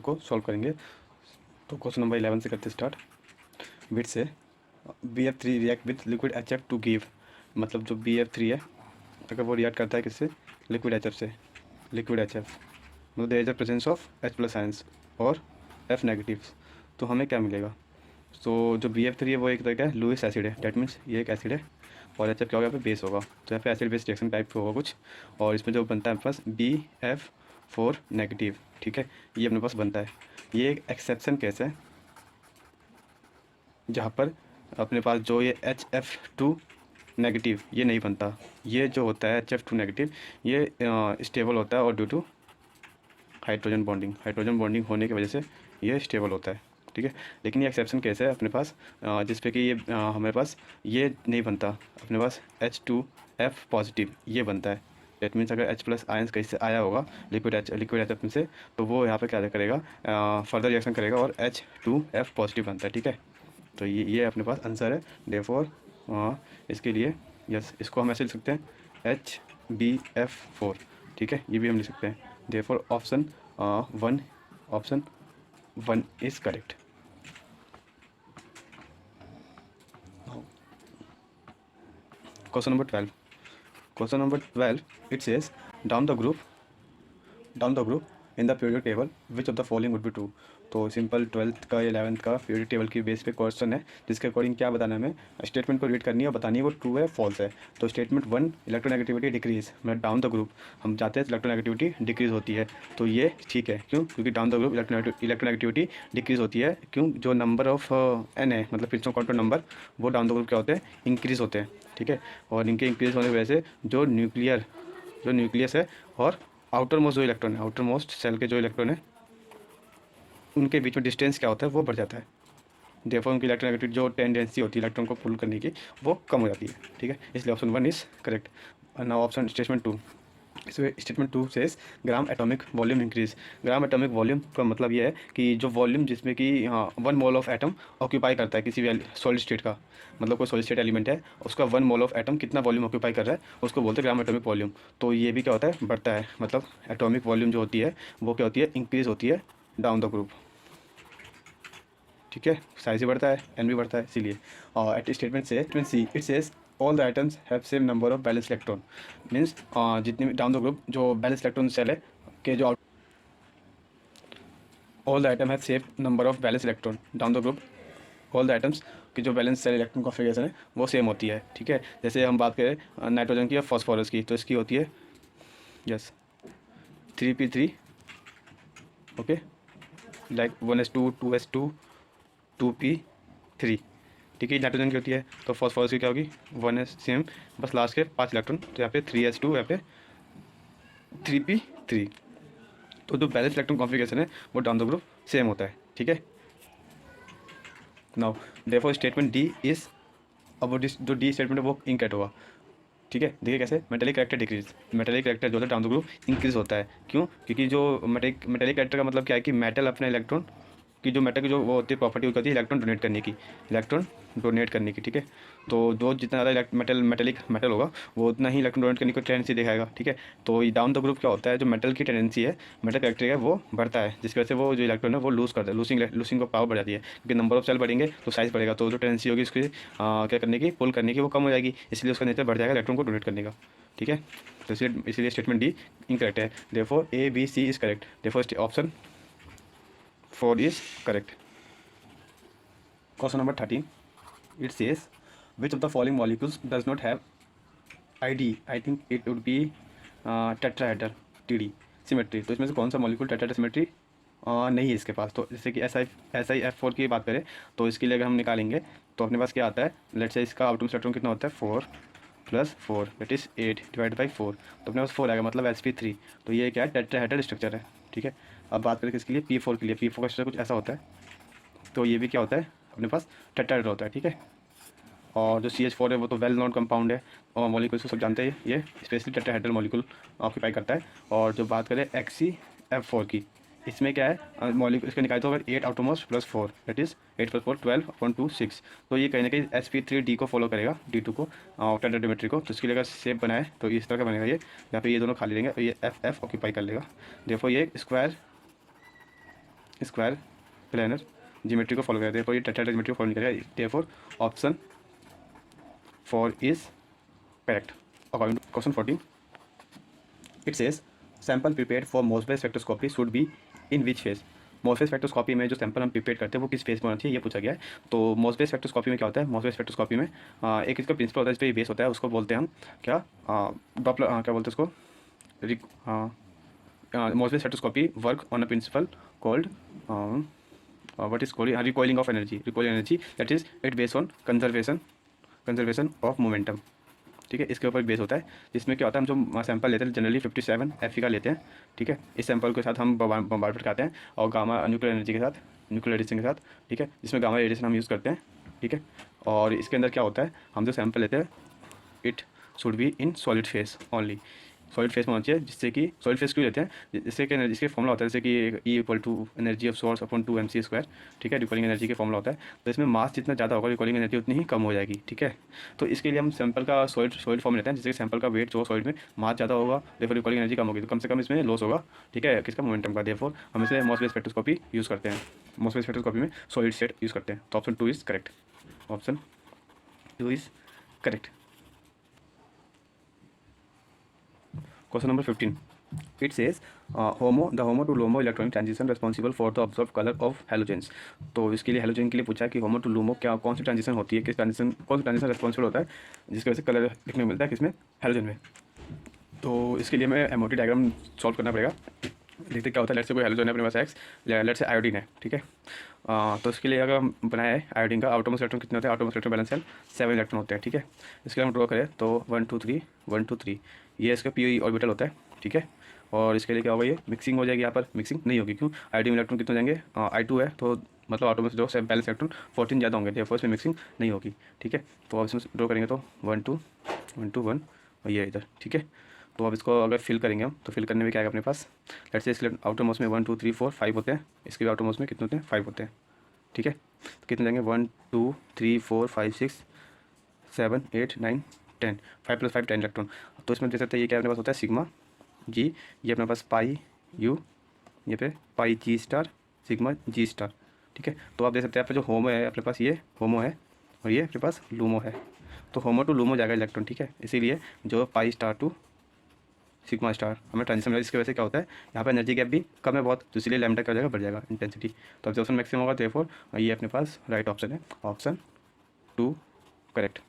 को सॉल्व करेंगे। तो क्वेश्चन नंबर 11 से करते स्टार्ट। विट से BF3 react with liquid HF to give, मतलब जो BF3 है अगर वो रिएक्ट करता है किससे, लिक्विड HF से, लिक्विड HF मतलब there is the presence of H+ ions और F नेगेटिव, तो हमें क्या मिलेगा। तो जो BF3 है वो एक तरह का लुईस एसिड है, डेट मीन्स ये एक एसिड है और HF क्या होगा, यहाँ पे बेस होगा, तो यहाँ पे एसिड बेस रिएक्शन टाइप होगा कुछ, और इसमें जो बनता है अपने पास BF4 नेगेटिव, ठीक है, ये अपने पास बनता है। ये एक एक्सेप्शन केस है जहाँ पर अपने पास जो ये HF2 नेगेटिव ये नहीं बनता, ये जो होता है HF2 नेगेटिव ये स्टेबल होता है और ड्यू टू हाइड्रोजन बॉन्डिंग होने की वजह से ये स्टेबल होता है, ठीक है। लेकिन ये एक्सेप्शन केस है अपने पास जिस पे कि ये हमारे पास ये नहीं बनता, अपने पास H2F पॉजिटिव ये बनता है। डेट मीन्स अगर H+ आयंस कहीं से आया होगा लिक्विड HF में से, तो वो यहाँ पे क्या करेगा, फर्दर रिएक्शन करेगा और H2F पॉजिटिव बनता है, ठीक है। तो ये अपने पास आंसर है। देयरफॉर इसके लिए यस, इसको हम ऐसे लिख सकते हैं HbF4, ठीक है, ये भी हम लिख सकते हैं। Therefore option 1 is correct. Question number 12 it says down the group in the period table which of the following would be true. तो सिंपल 12th का 11th का पीरियड टेबल की बेस पे क्वेश्चन है, जिसके अकॉर्डिंग क्या बताना है, हमें स्टेटमेंट को रीड करनी है और बतानी है वो ट्रू है फॉल्स है। तो स्टेटमेंट 1 इलेक्ट्रोनेगेटिविटी डिक्रीज, मतलब डाउन द ग्रुप हम चाहते हैं इलेक्ट्रोनेगेटिविटी डिक्रीज होती है, तो ये ठीक है। क्यों? क्योंकि down the group electronegativity decrease होती है। क्यों? जो नंबर ऑफ N है, मतलब फिर क्वांटम नंबर, वो डाउन द ग्रुप क्या होते हैं, इंक्रीज होते हैं, ठीक है। और इनके इंक्रीज होने की वजह से जो न्यूक्लियस है और आउटर मोस्ट जो इलेक्ट्रॉन है, आउटर मोस्ट सेल के जो इलेक्ट्रॉन है उनके बीच में डिस्टेंस क्या होता है, वो बढ़ जाता है। देयरफॉर उनकी इलेक्ट्रोनेगेटिविटी जो टेंडेंसी होती है इलेक्ट्रॉन को पुल करने की, वो कम हो जाती है, ठीक है। इसलिए option 1 is correct. Now option statement 2, इसमें statement 2 says gram atomic volume increase. Gram atomic volume का मतलब ये है कि जो वॉल्यूम जिसमें कि 1 मोल ऑफ एटम ऑक्यूपाई करता है किसी भी सॉलिड स्टेट का, मतलब कोई सॉलिड स्टेट एलिमेंट है उसका 1 मोल ऑफ एटम कितना वॉल्यूम ऑक्यूपाई कर रहा है उसको बोलते हैं ग्राम एटॉमिक वॉल्यूम। तो ये भी क्या होता है, बढ़ता है, मतलब एटॉमिक वॉल्यूम जो होती है वो क्या होती है, इंक्रीज होती है डाउन द ग्रुप, ठीक है। साइज भी बढ़ता है, एन भी बढ़ता है, इसीलिए। और at statement C it says all the items have same number of valence electron, means जितने भी डाउन द ग्रुप जो बैलेंस इलेक्ट्रॉन सेल है के जो all the items have same number of valence electron down the group, all the items की जो balance cell electron configuration है वो सेम होती है, ठीक है। जैसे हम बात करें नाइट्रोजन की या फॉस्फोरस की, तो इसकी होती है yes 3p3, okay, like 1s2 2s2 2p3, ठीक है। नाइट्रोजन की होती है, तो फॉस्फोरस की क्या होगी 1s सेम, बस लास्ट के 5 इलेक्ट्रॉन, तो यहाँ पे 3s2 यहाँ पे 3p3। तो जो बैलेंस इलेक्ट्रॉन कॉन्फिगरेशन है वो डाउन द ग्रुप सेम होता है, ठीक है। Now therefore statement D is, अब जो डी स्टेटमेंट है वो इनकरेक्ट होगा, ठीक है। देखिए कैसे, metallic character decrease, metallic character जो है डाउन द ग्रुप इंक्रीज होता है। क्यों? क्योंकि जो मेटेलिक कैरेक्टर का मतलब क्या है कि मेटल अपने इलेक्ट्रॉन कि जो मेटल की जो वो होती है प्रॉपर्टी होती है इलेक्ट्रॉन डोनेट करने की, ठीक है। तो जो जितना ज़्यादा मेटेलिक मेटल होगा वो उतना ही इलेक्ट्रॉन डोनेट करने की टेंडेंसी दिखाएगा, ठीक है। तो ये डाउन द ग्रुप क्या होता है, जो मेटल की टेंडेंसी है, मेटल कैरेक्टर है वो बढ़ता है, जिसकी वजह से वो जो इलेक्ट्रॉन है वो लूज करता है, लूसिंग का पावर बढ़ जाती है, क्योंकि नंबर ऑफ सेल बढ़ेंगे तो साइज बढ़ेगा, तो जो टेंडेंसी होगी उसकी क्या करने की, पुल करने की, वो कम हो जाएगी, इसलिए उसका नेचर बढ़ जाएगा इलेक्ट्रॉन को डोनेट करने का, ठीक है। तो इसलिए स्टेटमेंट डी इनकरेक्ट है। Therefore A B C is correct, therefore option 4 is correct. Question number 13. It says, which of the following molecules does not have ID? I think it would be tetrahedral TD symmetry. तो इसमें से कौन सा molecule tetrahedral symmetry नहीं है इसके पास। तो जैसे कि SiF4 की बात करें तो इसके लिए अगर हम निकालेंगे तो अपने पास क्या आता है, लेट्स से इसका आउटम इलेक्ट्रॉन कितना होता है 4 + 4 दैट इज 8 डिवाइड बाई 4, तो अपने पास 4 आएगा, मतलब sp3। तो ये क्या है, टेट्राहेड्रल स्ट्रक्चर है, ठीक है। अब बात करें किसके लिए, P4 के लिए। P4 का स्ट्रक्चर कुछ ऐसा होता है, तो ये भी क्या होता है अपने पास टेट्राहेड्रल होता है, ठीक है। और जो CH4 है वो तो वेल नोन कंपाउंड है और मॉलिक्यूल्स को सब जानते हैं, ये स्पेशली टेट्राहेड्रल मॉलिक्यूल ऑक्यूपाई करता है। और जो बात करें HCF4 की, इसमें क्या है मॉलिक्यूल इसका निकाले तो अगर 8 आउटोमोस्ट + 4 दैट इज 8 + 4 12/2 6, तो ये कहीं ना कहीं sp3d को फॉलो करेगा, D2 को, टेट्राहेड्रल ज्योमेट्री को। तो इसके लिए अगर शेप बनाए तो इस तरह का बनेगा, ये यहाँ पे ये दोनों खाली रहेंगे, तो ये FF ऑक्यूपाई कर लेगा। देखो ये स्क्वायर स्क्वायर प्लानर जियोमेट्री को फॉलो करते हैं, तो ये टेट्राहेड्रल जियोमेट्री को फॉलो नहीं करेगा, therefore option 4 is correct. According to question 14 it says sample prepared for Mossbauer spectroscopy should be in which phase. Mossbauer spectroscopy में जो सैंपल हम प्रिपेयर करते हैं वो किस फेज में होना चाहिए, ये पूछा गया है। तो मोसबेस स्पेक्ट्रोस्कोपी में क्या होता है, मोसबेस स्पेक्ट्रोस्कोपी में एक इसका प्रिंसिपल होता है, इस पर बेस होता है, उसको बोलते हैं हम क्या, डॉपलर, क्या बोलते हैं उसको, Mossbauer spectroscopy work on a principle called what is called recoiling of energy, recoiling energy, that is it based on conservation of momentum। ठीक है, इसके ऊपर बेस होता है, जिसमें क्या होता है, हम जो सैंपल लेते हैं जनरली 57 FE का लेते हैं। ठीक है, इस सैंपल के साथ हम बम्बार्डमेंट करते हैं और गामा न्यूक्लियर एनर्जी के साथ, न्यूक्लियर रेडिएशन के साथ। ठीक है, जिसमें गामा रेडिएशन हम यूज़ करते हैं। ठीक है, और इसके अंदर क्या होता है, हम जो सैंपल लेते हैं it should be in solid phase only, solid phase में होना चाहिए, जिससे कि सॉलिड फेस क्यों लेते हैं, जिससे कि इसके फॉर्मूला होता है जैसे कि E equal to energy of source upon 2 mc²। ठीक है, रिकॉलिंग एनर्जी के फॉर्मूला होता है, तो इसमें मास जितना ज़्यादा होगा रिकॉलिंग एनर्जी उतनी ही कम हो जाएगी। ठीक है, तो इसके लिए हम सैंपल का सॉलिड फॉर्म लेते हैं, जिससे सैंपल का वेट जो सॉलिड में मास ज़्यादा होगा, देयरफॉर रिकॉलिंग एनर्जी कम होगी, तो कम से कम इसमें लॉस होगा। ठीक है, किसका, मोमेंटम का, देयरफॉर हम इसलिए मोसबेस स्पेक्ट्रोस्कोपी यूज़ करते हैं, मोसबेस स्पेक्ट्रोस्कोपी में सॉलिड स्टेट यूज़ करते हैं। तो option 2 is correct, option 2 is correct. Question number 15. It says the homo to LUMO electronic transition responsible for the observed color of halogens। तो इसके लिए हैलोजन के लिए पूछा है कि होमो टू लूमो क्या, कौन सी ट्रांजिशन होती है, किस ट्रांजिशन, कौन सा ट्रांजिशन रेस्पॉन्सिबल होता है जिसकी वजह से कलर दिखने को मिलता है किसमें, हैलोजन में। तो इसके लिए हमें एमओटी डायग्राम सॉल्व करना पड़ेगा। देखते क्या होता है, लेट से कोई हैलोजन है अपने पास एक्स, लेट से आयोडीन है। ठीक है, तो इसके लिए अगर हम बनाए है आयोडीन का आउटरमोस्ट इलेक्ट्रॉन कितने होते हैं, आउटरमोस्ट इलेक्ट्रॉन बैलेंस है 7 इलेक्ट्रॉन होते हैं। ठीक है, इसके लिए हम ड्रॉ करें तो 1 2 3 1 2 3 ये इसका पी ऑर्बिटल होता है। ठीक है, और इसके लिए क्या होगा, ये मिक्सिंग हो जाएगी, यहाँ पर मिक्सिंग नहीं होगी, क्यों, आयोडीन इलेक्ट्रॉन कितने हो जाएंगे, I2 है, तो मतलब आउटरमोस्ट जो बैलेंस इलेक्ट्रॉन 14 ज़्यादा होंगे, तो इसमें मिक्सिंग नहीं होगी। ठीक है, तो अब इसमें ड्रॉ करेंगे तो 1 2 1 2 1 और ये इधर। ठीक है, तो अब इसको अगर फिल करेंगे हम, तो फिल करने में क्या आएगा अपने पास, लेट्स से इसके आउटर मोस्ट में 1 2 3 4 5 होते हैं, इसके आउटर मोस्ट में कितने होते हैं, 5 होते हैं। ठीक है, तो कितने जाएंगे, 1 2 3 4 5 6 7 8 9 10, 5 + 5 10 इलेक्ट्रॉन। तो इसमें देख सकते हैं ये क्या अपने पास होता है, सिग्मा जी, ये अपने पास पाई यू, ये पे पाई जी स्टार, सिग्मा जी स्टार। ठीक है, तो आप देख सकते हैं यहाँ पे जो होमो है अपने पास, ये होमो है और ये अपने पास लूमो है, तो होमो टू लूमो जाएगा इलेक्ट्रॉन। ठीक है, इसीलिए जो pi star to sigma star हमें ट्रांजिशन मिला, जिसकी वजह से क्या होता है, यहाँ पर एनर्जी गैप भी कम है बहुत, तो इसलिए लैम्डा क्या हो जाएगा, बढ़ जाएगा इंटेंसिटी। तो ऑब्जर्वेशन मैक्सिमम होगा, देयरफॉर ये अपने पास राइट ऑप्शन है, ऑप्शन 2 करेक्ट।